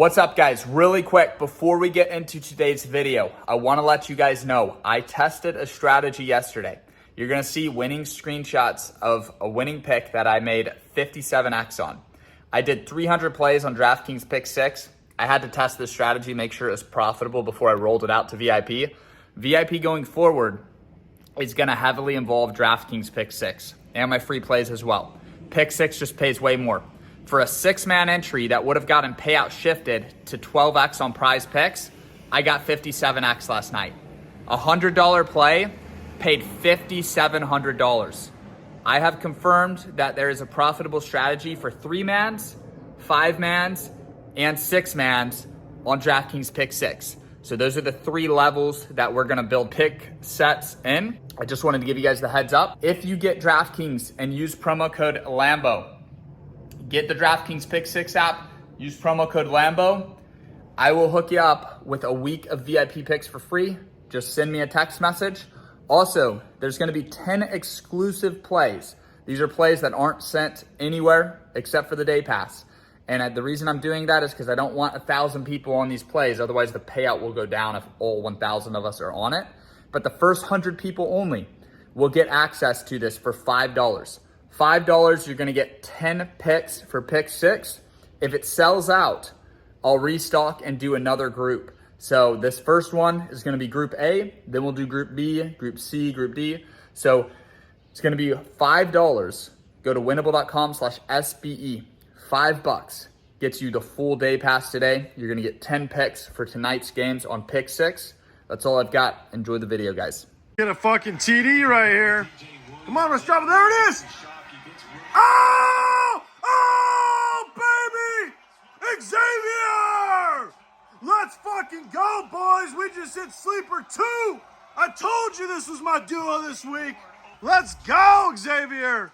What's up, guys? Really quick, before we get into today's video, I want to let you guys know I tested a strategy yesterday. You're going to see winning screenshots of a winning pick that I made 57x on. I did 300 plays on Drafkings Pick 6. I had to test this strategy, make sure it was profitable before I rolled it out to VIP. VIP going forward is going to heavily involve Drafkings Pick 6 and my free plays as well. Pick 6 just pays way more. For a 6-man entry that would have gotten payout shifted to 12x on Prizepicks, I got 57x last night. A $100 play paid $5,700. I have confirmed that there is a profitable strategy for 3-mans, 5-mans, and 6-mans on Drafkings Pick 6. So those are the 3 levels that we're gonna build pick sets in. I just wanted to give you guys the heads up. If you get Drafkings and use promo code LAMBO, get the Drafkings Pick 6 app, use promo code LAMBO. I will hook you up with a week of VIP picks for free. Just send me a text message. Also, there's gonna be 10 exclusive plays. These are plays that aren't sent anywhere except for the day pass. And the reason I'm doing that is because I don't want 1,000 people on these plays. Otherwise, the payout will go down if all 1,000 of us are on it. But the first 100 people only will get access to this for $5. $5, you're gonna get 10 picks for pick 6. If it sells out, I'll restock and do another group. So this first one is gonna be group A, then we'll do group B, group C, group D. So it's gonna be $5. Go to winnable.com/SBE. $5 gets you the full day pass today. You're gonna get 10 picks for tonight's games on pick 6. That's all I've got. Enjoy the video, guys. Get a fucking TD right here. Come on, let's drop it. There it is. Oh! Oh, baby! Xavier! Let's fucking go, boys. We just hit sleeper 2. I told you this was my duo this week. Let's go, Xavier.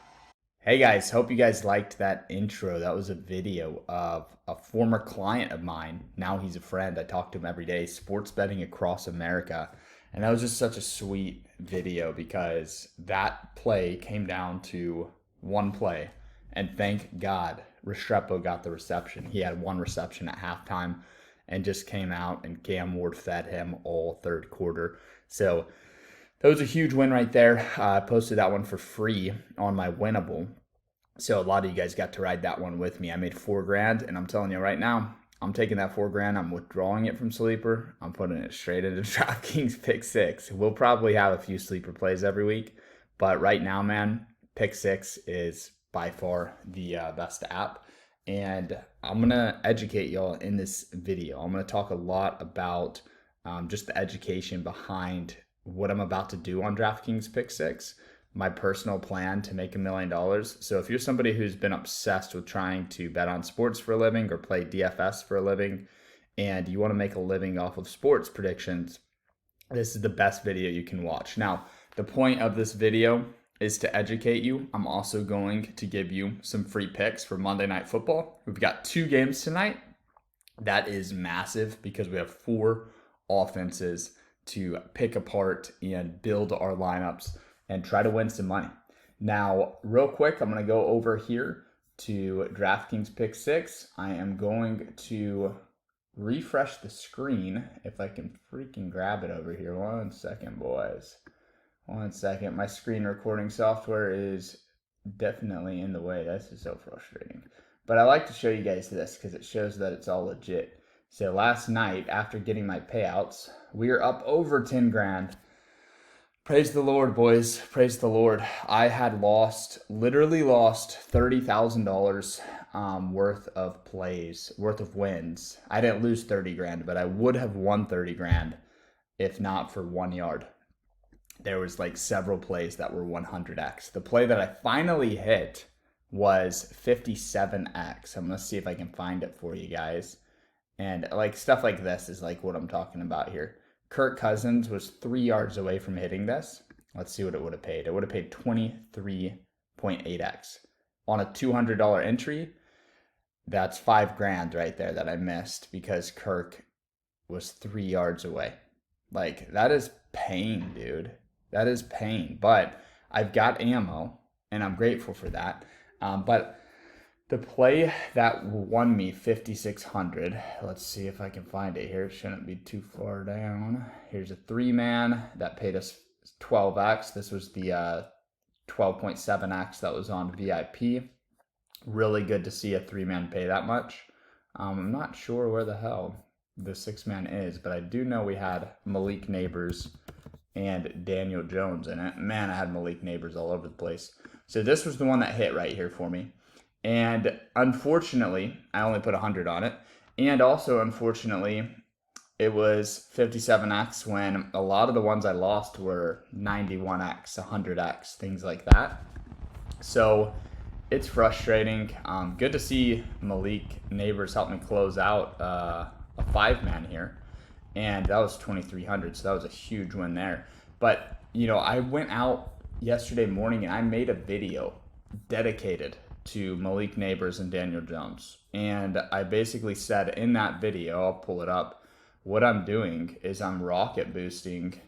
Hey guys, hope you guys liked that intro. That was a video of a former client of mine. Now he's a friend. I talk to him every day, sports betting across America. And that was just such a sweet video because that play came down to one play, and thank God Restrepo got the reception. He had 1 reception at halftime and just came out, and Cam Ward fed him all third quarter. So that was a huge win right there. I posted that one for free on my Winnable. So a lot of you guys got to ride that one with me. I made $4,000, and I'm telling you right now, I'm taking that $4,000, I'm withdrawing it from Sleeper. I'm putting it straight into Drafkings Pick 6. We'll probably have a few Sleeper plays every week, but right now, man, Pick 6 is by far the best app. And I'm going to educate y'all in this video. I'm going to talk a lot about just the education behind what I'm about to do on Drafkings Pick 6, my personal plan to make $1 million. So if you're somebody who's been obsessed with trying to bet on sports for a living or play DFS for a living, and you want to make a living off of sports predictions, this is the best video you can watch. Now, the point of this video is to educate you. I'm also going to give you some free picks for Monday Night Football. We've got 2 games tonight. That is massive because we have 4 offenses to pick apart and build our lineups and try to win some money. Now, real quick, I'm going to go over here to Drafkings Pick 6. I am going to refresh the screen if I can freaking grab it over here. 1 second, boys. 1 second. My screen recording software is definitely in the way. This is so frustrating. But I like to show you guys this because it shows that it's all legit. So last night, after getting my payouts, we are up over 10 grand. Praise the Lord, boys. Praise the Lord. I had literally lost $30,000 worth of plays, worth of wins. I didn't lose 30 grand, but I would have won 30 grand if not for 1 yard. There was like several plays that were 100x. The play that I finally hit was 57x. I'm going to see if I can find it for you guys. And like stuff like this is like what I'm talking about here. Kirk Cousins was 3 yards away from hitting this. Let's see what it would have paid. It would have paid 23.8x. On a $200 entry, that's $5,000 right there that I missed because Kirk was 3 yards away. Like, that is pain, dude. That is pain. But I've got ammo, and I'm grateful for that. But The play that won me 5,600. Let's see if I can find it here. It shouldn't be too far down. Here's a 3-man that paid us 12x. This was the 12.7x that was on VIP. Really good to see a 3-man pay that much. I'm not sure where the hell the 6-man is, but I do know we had Malik Neighbors and Daniel Jones in it. Man, I had Malik Neighbors all over the place. So this was the one that hit right here for me. And unfortunately, I only put 100 on it. And also, unfortunately, it was 57x when a lot of the ones I lost were 91x, 100x, things like that. So it's frustrating. Good to see Malik Neighbors help me close out a 5-man here. And that was 2,300, so that was a huge win there. But, I went out yesterday morning and I made a video dedicated to Malik Neighbors and Daniel Jones. And I basically said in that video, I'll pull it up, what I'm doing is I'm rocket boosting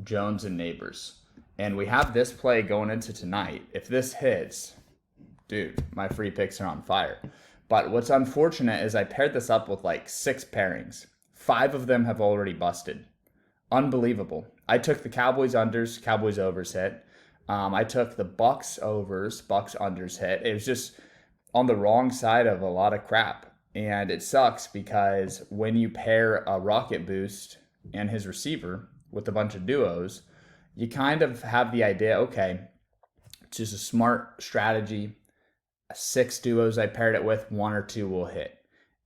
Jones and Neighbors. And we have this play going into tonight. If this hits, dude, my free picks are on fire. But what's unfortunate is I paired this up with like 6 pairings. 5 of them have already busted. Unbelievable. I took the Cowboys unders, Cowboys overs hit. I took the Bucks overs, Bucks unders hit. It was just on the wrong side of a lot of crap. And it sucks because when you pair a rocket boost and his receiver with a bunch of duos, you kind of have the idea, okay, it's just a smart strategy. 6 duos I paired it with, 1 or 2 will hit.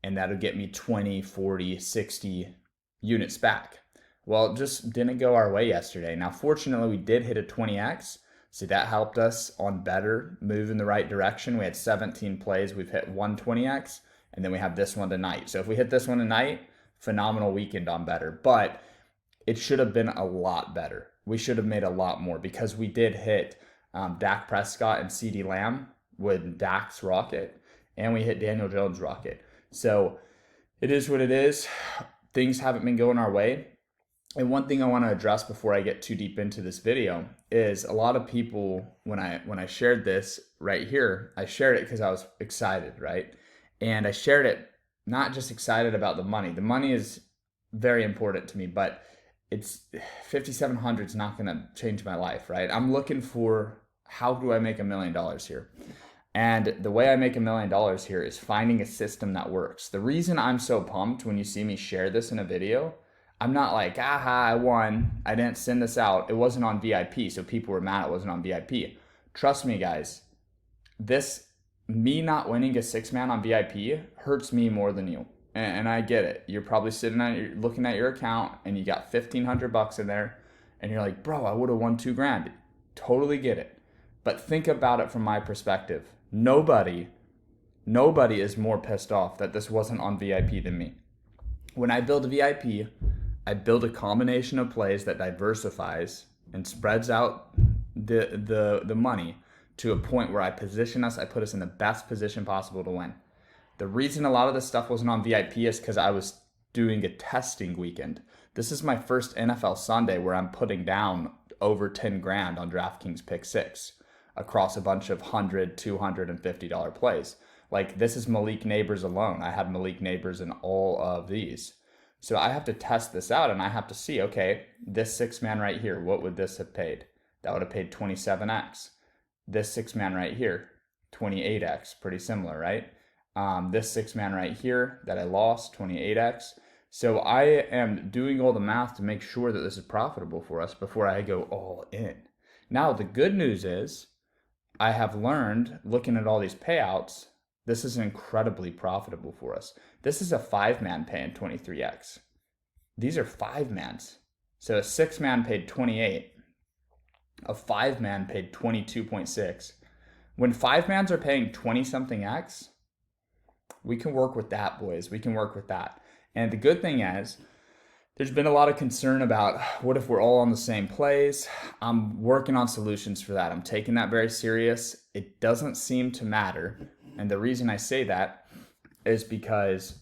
And that'll get me 20, 40, 60 units back. Well, it just didn't go our way yesterday. Now, fortunately, we did hit a 20x. So that helped us on better, move in the right direction. We had 17 plays. We've hit 120x, and then we have this one tonight. So if we hit this one tonight, phenomenal weekend on better. But it should have been a lot better. We should have made a lot more because we did hit Dak Prescott and CeeDee Lamb with Dak's rocket, and we hit Daniel Jones' rocket. So it is what it is. Things haven't been going our way. And one thing I want to address before I get too deep into this video is a lot of people, when I shared this right here, I shared it because I was excited, right? And I shared it not just excited about the money. The money is very important to me, but it's 5,700 is not going to change my life, right? I'm looking for how do I make $1 million here? And the way I make $1 million here is finding a system that works. The reason I'm so pumped when you see me share this in a video, I'm not like, aha, I won. I didn't send this out. It wasn't on VIP, so people were mad it wasn't on VIP. Trust me, guys. Me not winning a 6-man on VIP hurts me more than you. And I get it. You're probably looking at your account and you got $1,500 in there and you're like, bro, I would have won $2,000. Totally get it. But think about it from my perspective. Nobody is more pissed off that this wasn't on VIP than me. When I build a VIP, I build a combination of plays that diversifies and spreads out the money to a point where I put us in the best position possible to win. The reason a lot of this stuff wasn't on VIP is because I was doing a testing weekend. This is my first NFL Sunday where I'm putting down over 10 grand on Drafkings Pick 6 across a bunch of $100, $250 plays. Like, this is Malik Neighbors alone. I had Malik Neighbors in all of these. So I have to test this out and I have to see, okay, this 6-man right here, what would this have paid? That would have paid 27x. This 6-man right here, 28x, pretty similar, right? This 6-man right here that I lost, 28x. So I am doing all the math to make sure that this is profitable for us before I go all in. Now, the good news is I have learned, looking at all these payouts, this is incredibly profitable for us. This is a 5-man paying 23x. These are 5-mans. So a 6-man paid 28. A 5-man paid 22.6. When 5-mans are paying 20-something x, we can work with that, boys. We can work with that. And the good thing is, there's been a lot of concern about what if we're all on the same plays. I'm working on solutions for that. I'm taking that very serious. It doesn't seem to matter. And the reason I say that is because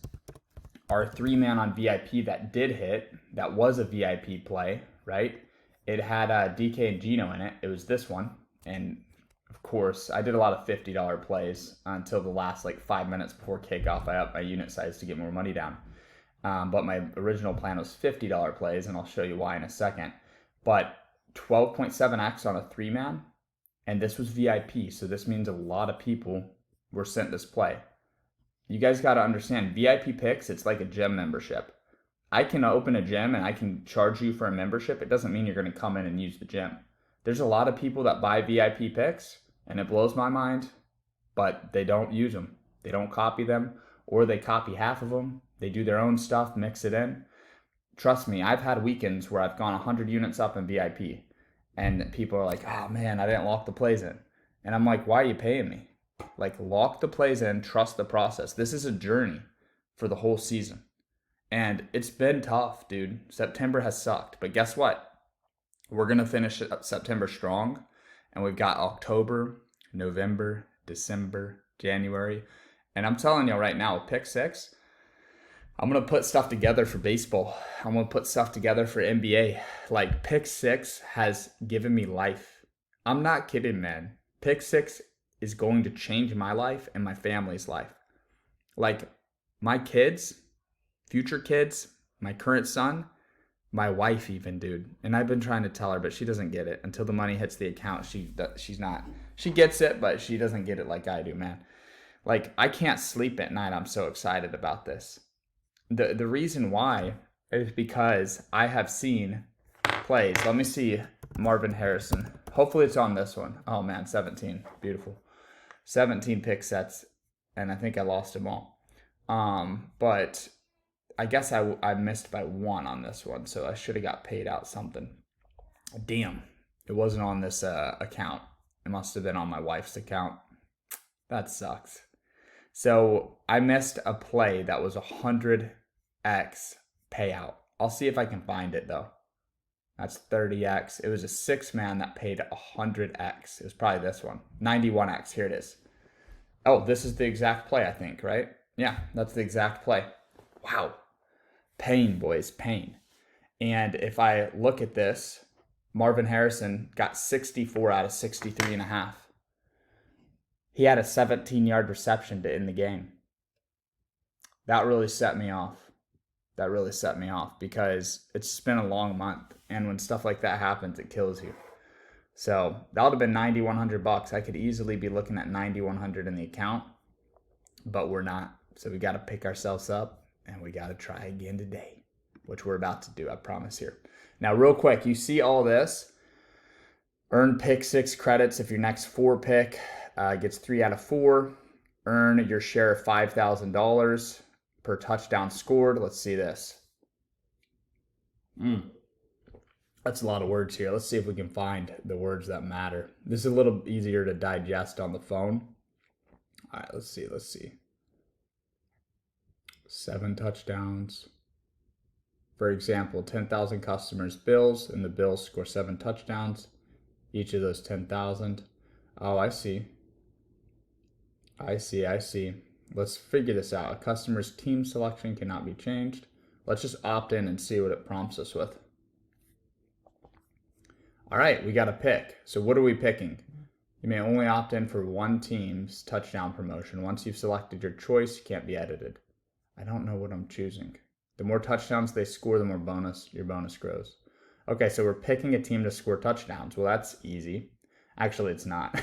our 3-man on VIP that did hit, that was a VIP play, right? It had DK and Gino in it. It was this one. And of course, I did a lot of $50 plays until the last like 5 minutes before kickoff. I upped my unit size to get more money down. But my original plan was $50 plays, and I'll show you why in a second. But 12.7x on a 3-man, and this was VIP, so this means a lot of people were sent this play. You guys got to understand, VIP Picks, it's like a gym membership. I can open a gym and I can charge you for a membership. It doesn't mean you're going to come in and use the gym. There's a lot of people that buy VIP Picks, and it blows my mind, but they don't use them. They don't copy them, or they copy half of them. They do their own stuff, mix it in. Trust me, I've had weekends where I've gone 100 units up in VIP, and people are like, oh man, I didn't lock the plays in. And I'm like, why are you paying me? Like, lock the plays in, trust the process. This is a journey for the whole season. And it's been tough, dude. September has sucked. But guess what? We're going to finish September strong. And we've got October, November, December, January. And I'm telling you right now, Pick 6, I'm going to put stuff together for baseball. I'm going to put stuff together for NBA. Like, Pick 6 has given me life. I'm not kidding, man. Pick 6 is going to change my life and my family's life. Like, my kids, future kids, my current son, my wife even, dude. And I've been trying to tell her, but she doesn't get it. Until the money hits the account, she gets it, but she doesn't get it like I do, man. Like, I can't sleep at night. I'm so excited about this. The reason why is because I have seen plays. Let me see Marvin Harrison. Hopefully it's on this one. Oh man, 17. Beautiful. 17 pick sets, and I think I lost them all. But I guess I missed by 1 on this one, so I should have got paid out something. Damn, it wasn't on this account. It must have been on my wife's account. That sucks. So I missed a play that was 100x payout. I'll see if I can find it though. That's 30x. It was a 6-man that paid 100x. It was probably this one. 91x. Here it is. Oh, this is the exact play, I think, right? Yeah, that's the exact play. Wow. Pain, boys, pain. And if I look at this, Marvin Harrison got 64 out of 63.5. He had a 17-yard reception to end the game. That really set me off. Because it's been a long month. And when stuff like that happens, it kills you. So that would have been $9,100. I could easily be looking at $9,100 in the account, but we're not. So we got to pick ourselves up, and we got to try again today, which we're about to do, I promise here. Now, real quick, you see all this. Earn pick 6 credits if your next 4 pick gets 3 out of 4. Earn your share of $5,000 per touchdown scored. Let's see this. That's a lot of words here. Let's see if we can find the words that matter. This is a little easier to digest on the phone. All right, let's see. 7 touchdowns. For example, 10,000 customers Bills, and the Bills score 7 touchdowns. Each of those 10,000. Oh, I see. Let's figure this out. A customer's team selection cannot be changed. Let's just opt in and see what it prompts us with. All right, we got a pick. So what are we picking? You may only opt in for one team's touchdown promotion. Once you've selected your choice, you can't be edited. I don't know what I'm choosing. The more touchdowns they score, the more your bonus grows. Okay, so we're picking a team to score touchdowns. Well, that's easy. Actually, it's not.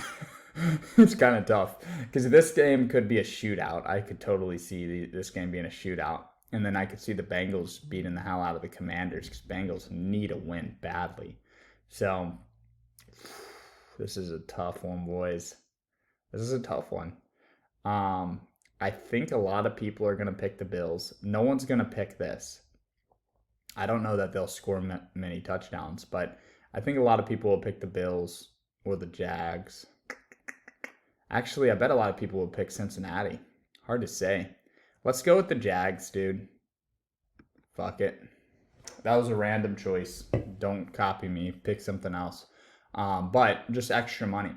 It's kind of tough because this game could be a shootout. I could totally see this game being a shootout. And then I could see the Bengals beating the hell out of the Commanders because Bengals need a win badly. So this is a tough one, boys. This is a tough one. I think a lot of people are going to pick the Bills. No one's going to pick this. I don't know that they'll score many touchdowns, but I think a lot of people will pick the Bills or the Jags. Actually, I bet a lot of people will pick Cincinnati. Hard to say. Let's go with the Jags, dude. Fuck it. That was a random choice. Don't copy me. Pick something else. But just extra money.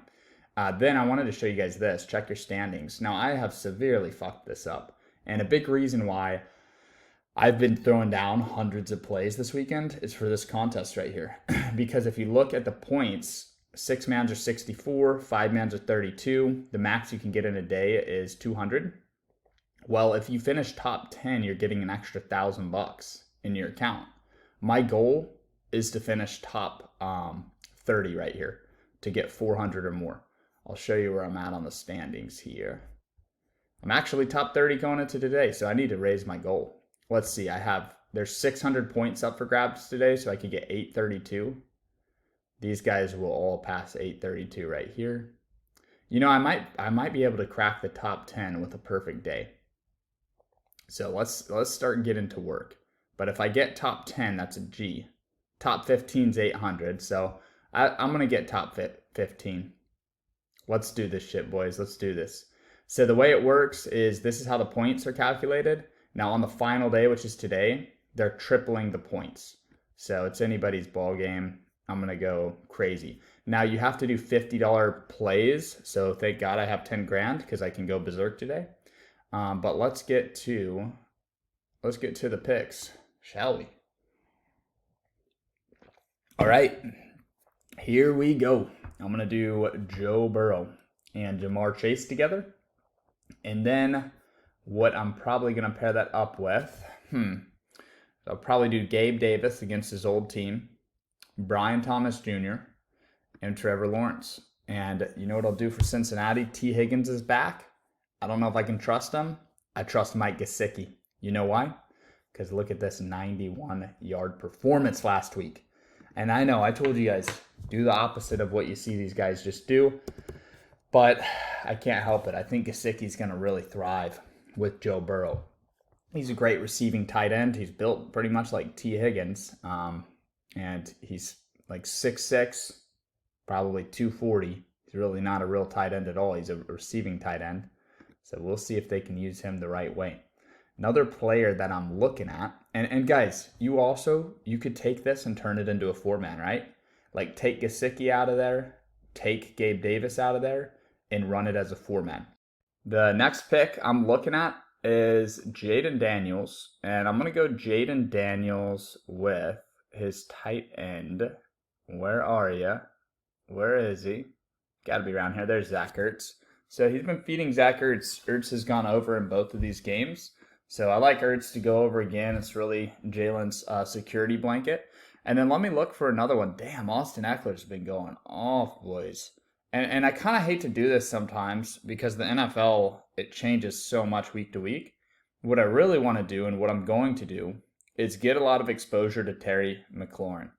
Then I wanted to show you guys this. Check your standings. Now, I have severely fucked this up. And a big reason why I've been throwing down hundreds of plays this weekend is for this contest right here. Because if you look at the points 6 mans are 64, 5 mans are 32. The max you can get in a day is 200. Well, if you finish top 10, you're getting an extra $1,000 in your account. My goal is to finish top 30 right here to get 400 or more. I'll show you where I'm at on the standings here. I'm actually top 30 going into today, so I need to raise my goal. Let's see, there's 600 points up for grabs today, so I could get 832. These guys will all pass 832 right here. You know, I might be able to crack the top 10 with a perfect day. So let's start getting to work. But if I get top 10, that's a G. Top 15 is 800, so I'm going to get top 15. Let's do this shit, boys. Let's do this. So the way it works is this is how the points are calculated. Now on the final day, which is today, they're tripling the points. So it's anybody's ball game. I'm going to go crazy. Now you have to do $50 plays. So thank God I have 10 grand because I can go berserk today. But let's get to the picks, shall we? All right, here we go. I'm going to do Joe Burrow and Jamar Chase together. And then what I'm probably going to pair that up with, I'll probably do Gabe Davis against his old team, Brian Thomas Jr., and Trevor Lawrence. And you know what I'll do for Cincinnati? T. Higgins is back. I don't know if I can trust him. I trust Mike Gesicki. You know why? Because look at this 91-yard performance last week. And I know I told you guys, do the opposite of what you see these guys just do. But I can't help it. I think Gesicki's going to really thrive with Joe Burrow. He's a great receiving tight end. He's built pretty much like T. Higgins. And he's like 6'6", probably 240. He's really not a real tight end at all. He's a receiving tight end. So we'll see if they can use him the right way. Another player that I'm looking at, and guys, you could take this and turn it into a 4-man, right? Like take Gesicki out of there, take Gabe Davis out of there, and run it as a 4-man. The next pick I'm looking at is Jaden Daniels, and I'm going to go Jaden Daniels with his tight end. Where are you? Where is he? Got to be around here. There's Zach Ertz. So he's been feeding Zach Ertz. Ertz has gone over in both of these games. So I like Ertz to go over again. It's really Jalen's security blanket. And then let me look for another one. Damn, Austin Eckler's been going off, boys. And I kind of hate to do this sometimes because the NFL, it changes so much week to week. What I really want to do and what I'm going to do is get a lot of exposure to Terry McLaurin.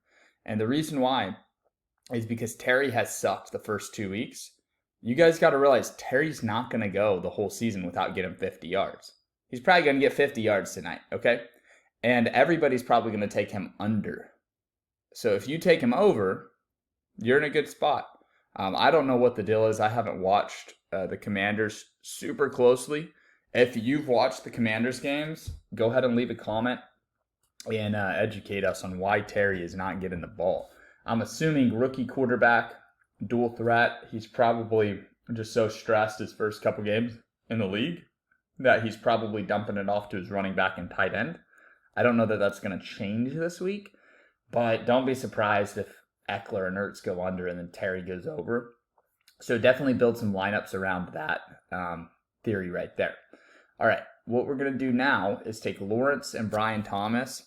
And the reason why is because Terry has sucked the first 2 weeks. You guys got to realize Terry's not going to go the whole season without getting 50 yards. He's probably going to get 50 yards tonight, okay? And everybody's probably going to take him under. So if you take him over, you're in a good spot. I don't know what the deal is. I haven't watched the Commanders super closely. If you've watched the Commanders games, go ahead and leave a comment and educate us on why Terry is not getting the ball. I'm assuming rookie quarterback, dual threat. He's probably just so stressed his first couple games in the league that he's probably dumping it off to his running back and tight end. I don't know that that's going to change this week, but don't be surprised if Eckler and Ertz go under and then Terry goes over. So definitely build some lineups around that theory right there. All right, what we're going to do now is take Lawrence and Brian Thomas.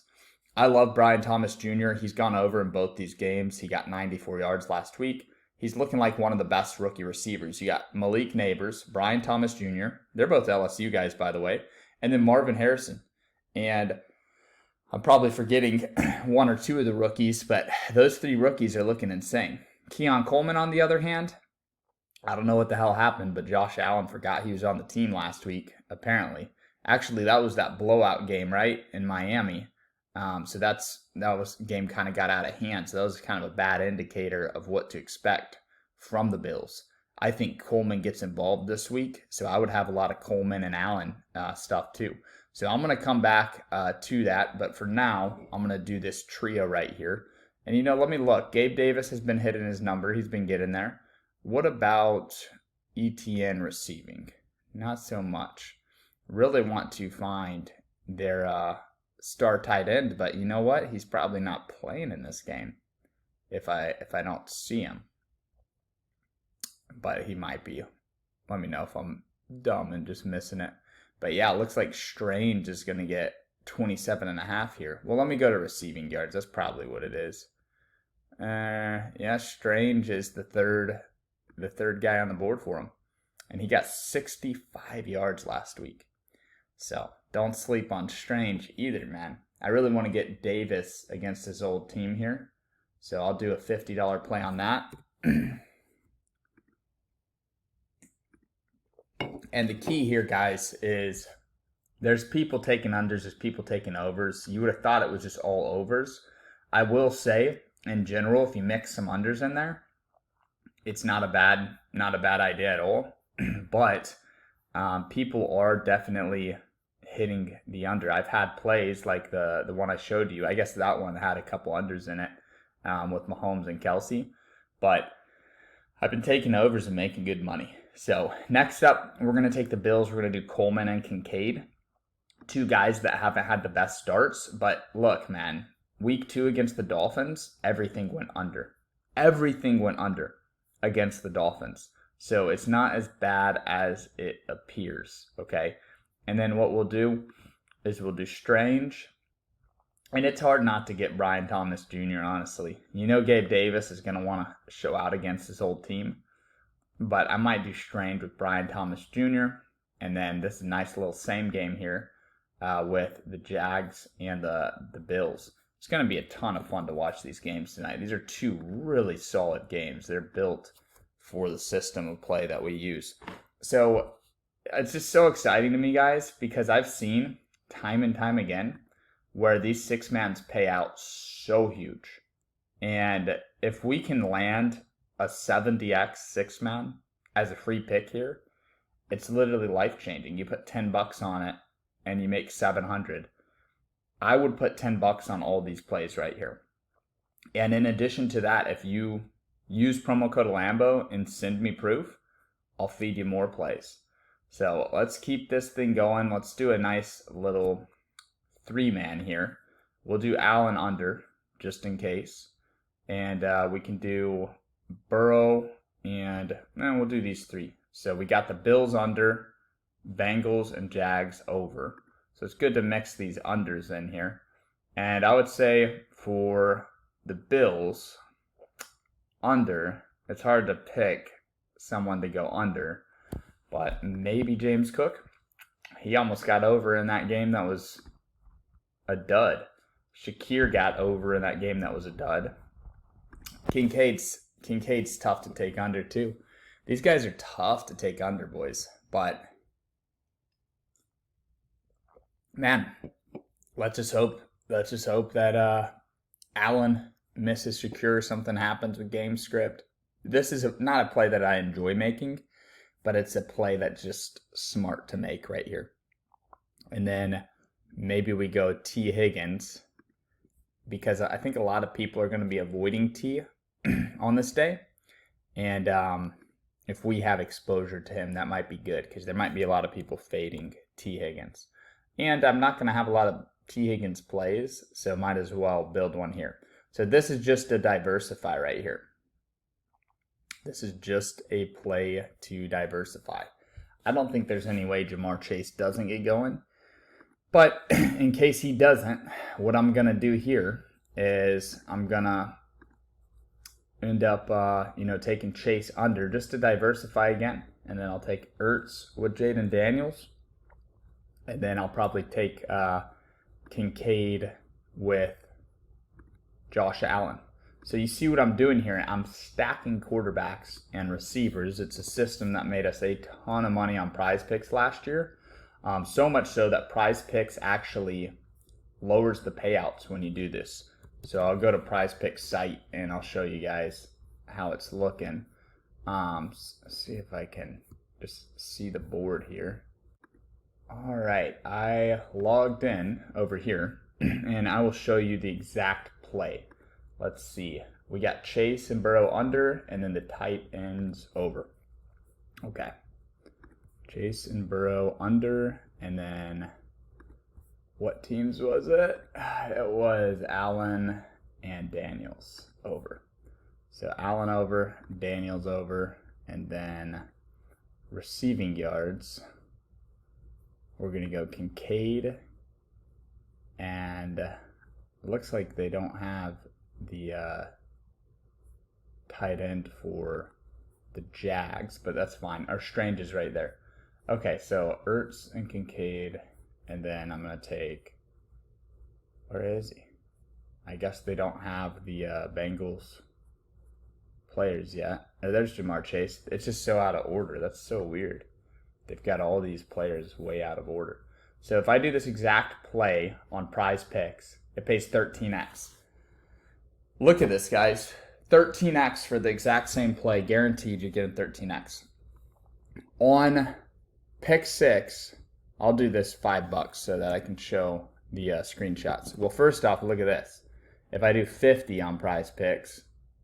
I love Brian Thomas Jr. He's gone over in both these games. He got 94 yards last week. He's looking like one of the best rookie receivers. You got Malik Neighbors, Brian Thomas Jr. They're both LSU guys, by the way. And then Marvin Harrison. And I'm probably forgetting one or two of the rookies, but those 3 rookies are looking insane. Keon Coleman, on the other hand, I don't know what the hell happened, but Josh Allen forgot he was on the team last week, apparently. Actually, that was that blowout game, right, in Miami. So that game kind of got out of hand. So that was kind of a bad indicator of what to expect from the Bills. I think Coleman gets involved this week, so I would have a lot of Coleman and Allen stuff too. So I'm going to come back to that, but for now, I'm going to do this trio right here. And, let me look. Gabe Davis has been hitting his number. He's been getting there. What about ETN receiving? Not so much. Really want to find their star tight end, but you know what? He's probably not playing in this game if I don't see him. but he might be. Let me know if I'm dumb and just missing it. But yeah, it looks like Strange is going to get 27.5 here. Well, let me go to receiving yards. That's probably what it is. Yeah, Strange is the third guy on the board for him. And he got 65 yards last week. So don't sleep on Strange either, man. I really want to get Davis against his old team here. So I'll do a $50 play on that. And the key here, guys, is there's people taking unders, there's people taking overs. You would have thought it was just all overs. I will say, in general, if you mix some unders in there, it's not a bad idea at all. But people are definitely hitting the under. I've had plays like the one I showed you. I guess that one had a couple unders in it with Mahomes and Kelsey. But I've been taking overs and making good money. So next up, we're going to take the Bills. We're going to do Coleman and Kincaid. Two guys that haven't had the best starts. But look, man, week 2 against the Dolphins, everything went under. Everything went under against the Dolphins. So it's not as bad as it appears, okay? And then what we'll do is we'll do Strange. And it's hard not to get Brian Thomas Jr., honestly. You know Gabe Davis is going to want to show out against his old team. But I might do Strange with Brian Thomas Jr. And then this is a nice little same game here with the Jags and the Bills. It's going to be a ton of fun to watch these games tonight. These are two really solid games. They're built for the system of play that we use. So it's just so exciting to me, guys, because I've seen time and time again where these 6-mans pay out so huge. And if we can land a 70x 6-man as a free pick here, it's literally life-changing. You put $10 on it and you make 700. I would put $10 on all these plays right here. And in addition to that, if you use promo code Lambo and send me proof, I'll feed you more plays. So let's keep this thing going. Let's do a nice little 3-man here. We'll do Allen under, just in case. And we can do Burrow, and we'll do these 3. So we got the Bills under, Bengals and Jags over. So it's good to mix these unders in here. And I would say for the Bills under, it's hard to pick someone to go under, but maybe James Cook. He almost got over in that game that was a dud. Shakir got over in that game that was a dud. Kincaid's tough to take under too. These guys are tough to take under, boys. But man, let's just hope that Allen misses Shakir, something happens with game script. This is not a play that I enjoy making, but it's a play that's just smart to make right here. And then maybe we go T. Higgins, because I think a lot of people are going to be avoiding T on this day. And if we have exposure to him, that might be good, because there might be a lot of people fading T. Higgins. And I'm not going to have a lot of T. Higgins plays, so might as well build one here. So this is just a diversify right here. This is just a play to diversify. I don't think there's any way Jamar Chase doesn't get going. But in case he doesn't, what I'm going to do here is I'm going to end up, taking Chase under just to diversify again. And then I'll take Ertz with Jaden Daniels. And then I'll probably take Kincaid with Josh Allen. So you see what I'm doing here. I'm stacking quarterbacks and receivers. It's a system that made us a ton of money on Prizepicks last year. So much so that Prizepicks actually lowers the payouts when you do this. So I'll go to Prizepicks site and I'll show you guys how it's looking. Let's see if I can just see the board here. All right, I logged in over here and I will show you the exact play. Let's see. We got Chase and Burrow under, and then the tight ends over. Okay. Chase and Burrow under, and then what teams was it? It was Allen and Daniels over. So Allen over, Daniels over, And then receiving yards, we're going to go Kincaid. And it looks like they don't have the tight end for the Jags, but that's fine. Our Strange is right there. Okay, so Ertz and Kincaid, and then I'm going to take, where is he? I guess they don't have the Bengals players yet. Oh, there's Jamar Chase. It's just so out of order. That's so weird. They've got all these players way out of order. So if I do this exact play on Prizepicks, it pays 13x. Look at this, guys. 13x for the exact same play. Guaranteed you're getting 13x. On pick 6, I'll do this $5 so that I can show the screenshots. Well, first off, look at this. If I do 50 on Prizepicks,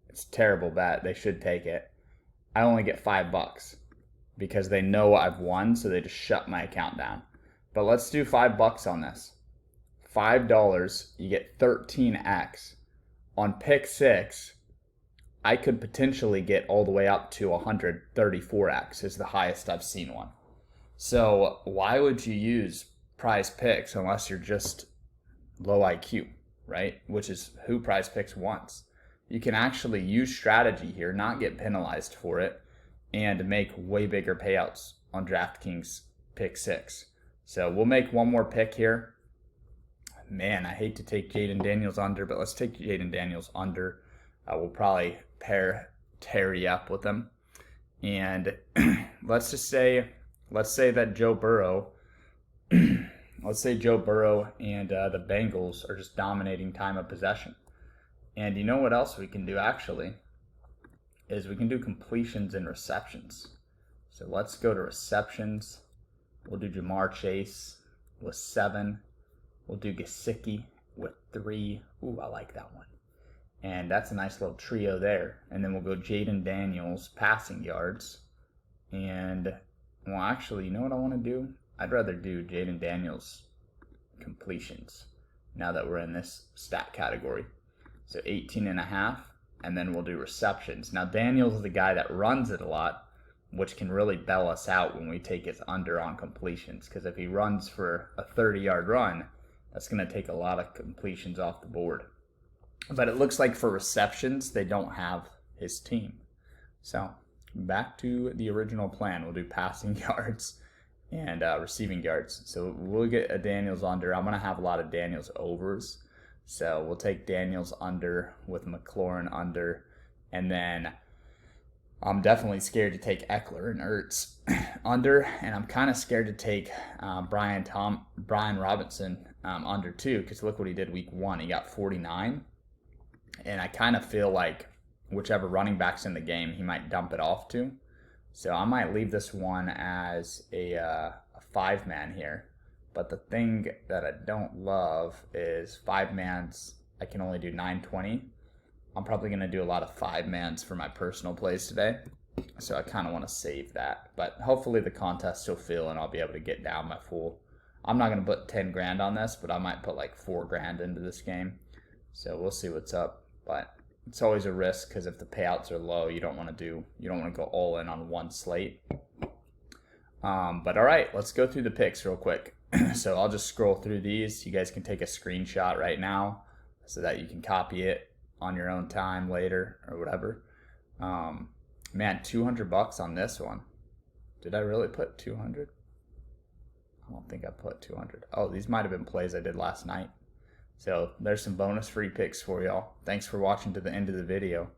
it's a terrible bet. They should take it. I only get $5 because they know I've won, so they just shut my account down. But let's do $5 on this. $5, you get 13x. On pick 6, I could potentially get all the way up to 134x is the highest I've seen one. So why would you use Prizepicks unless you're just low IQ, right? Which is who Prizepicks wants. You can actually use strategy here, not get penalized for it, and make way bigger payouts on Drafkings pick 6. So we'll make one more pick here. Man, I hate to take Jaden Daniels under, but let's take Jaden Daniels under. We'll probably pair Terry up with him. And let's say that Joe Burrow, let's say Joe Burrow and the Bengals are just dominating time of possession. And you know what else we can do actually? Is we can do completions and receptions. So let's go to receptions. We'll do Jamar Chase with 7. We'll do Gesicki with 3. Ooh, I like that one. And that's a nice little trio there. And then we'll go Jaden Daniels passing yards. And, well, actually, you know what I want to do? I'd rather do Jaden Daniels completions now that we're in this stat category. So 18.5, and then we'll do receptions. Now, Daniels is the guy that runs it a lot, which can really bail us out when we take his under on completions. Because if he runs for a 30-yard run, that's going to take a lot of completions off the board. But it looks like for receptions, they don't have his team. So back to the original plan. We'll do passing yards and receiving yards. So we'll get a Daniels under. I'm going to have a lot of Daniels overs. So we'll take Daniels under with McLaurin under. And then I'm definitely scared to take Eckler and Ertz under. And I'm kind of scared to take Brian Robinson under too. Because look what he did week 1. He got 49. And I kind of feel like whichever running back's in the game, he might dump it off to. So I might leave this one as a 5-man here. But the thing that I don't love is 5-mans. I can only do 920. I'm probably going to do a lot of 5-mans for my personal plays today. So I kind of want to save that. But hopefully the contest will fill and I'll be able to get down my full. I'm not going to put 10 grand on this, but I might put like 4 grand into this game. So we'll see what's up. But it's always a risk because if the payouts are low, you don't want to go all in on one slate. But all right, let's go through the picks real quick. So I'll just scroll through these. You guys can take a screenshot right now so that you can copy it on your own time later or whatever. Man, $200 on this one. Did I really put 200? I don't think I put 200. Oh, these might have been plays I did last night. So there's some bonus free picks for y'all. Thanks for watching to the end of the video.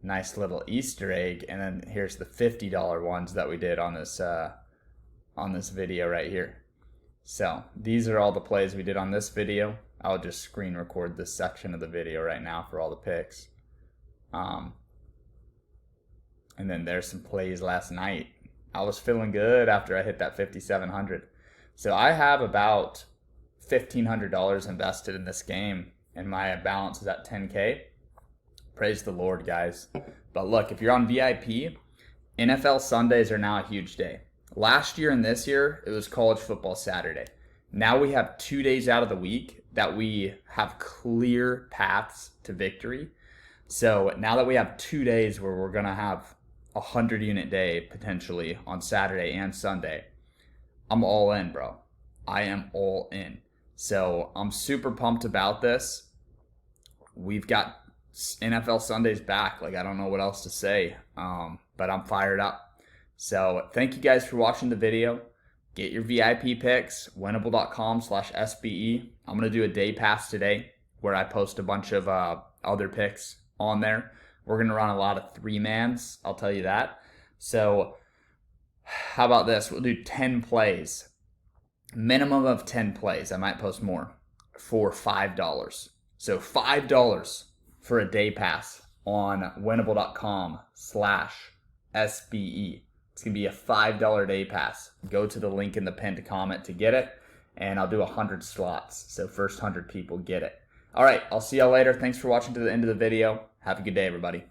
Nice little Easter egg. And then here's the $50 ones that we did on this video right here. So these are all the plays we did on this video. I'll just screen record this section of the video right now for all the picks. And then there's some plays last night. I was feeling good after I hit that 5,700. So I have about $1,500 invested in this game, and my balance is at 10K. Praise the Lord, guys. But look, if you're on VIP, NFL Sundays are now a huge day. Last year and this year, it was college football Saturday. Now we have 2 days out of the week that we have clear paths to victory. So now that we have 2 days where we're going to have 100 unit day potentially on Saturday and Sunday, I'm all in, bro. I am all in. So I'm super pumped about this. We've got NFL Sundays back. Like, I don't know what else to say, but I'm fired up. So thank you guys for watching the video. Get your VIP picks, winnable.com/SBE. I'm going to do a day pass today where I post a bunch of other picks on there. We're going to run a lot of 3-mans, I'll tell you that. So how about this? We'll do 10 plays. Minimum of 10 plays. I might post more for $5. So $5 for a day pass on winnable.com/SBE. It's going to be a $5 day pass. Go to the link in the pinned comment to get it, and I'll do 100 slots. So first 100 people get it. All right, I'll see y'all later. Thanks for watching to the end of the video. Have a good day, everybody.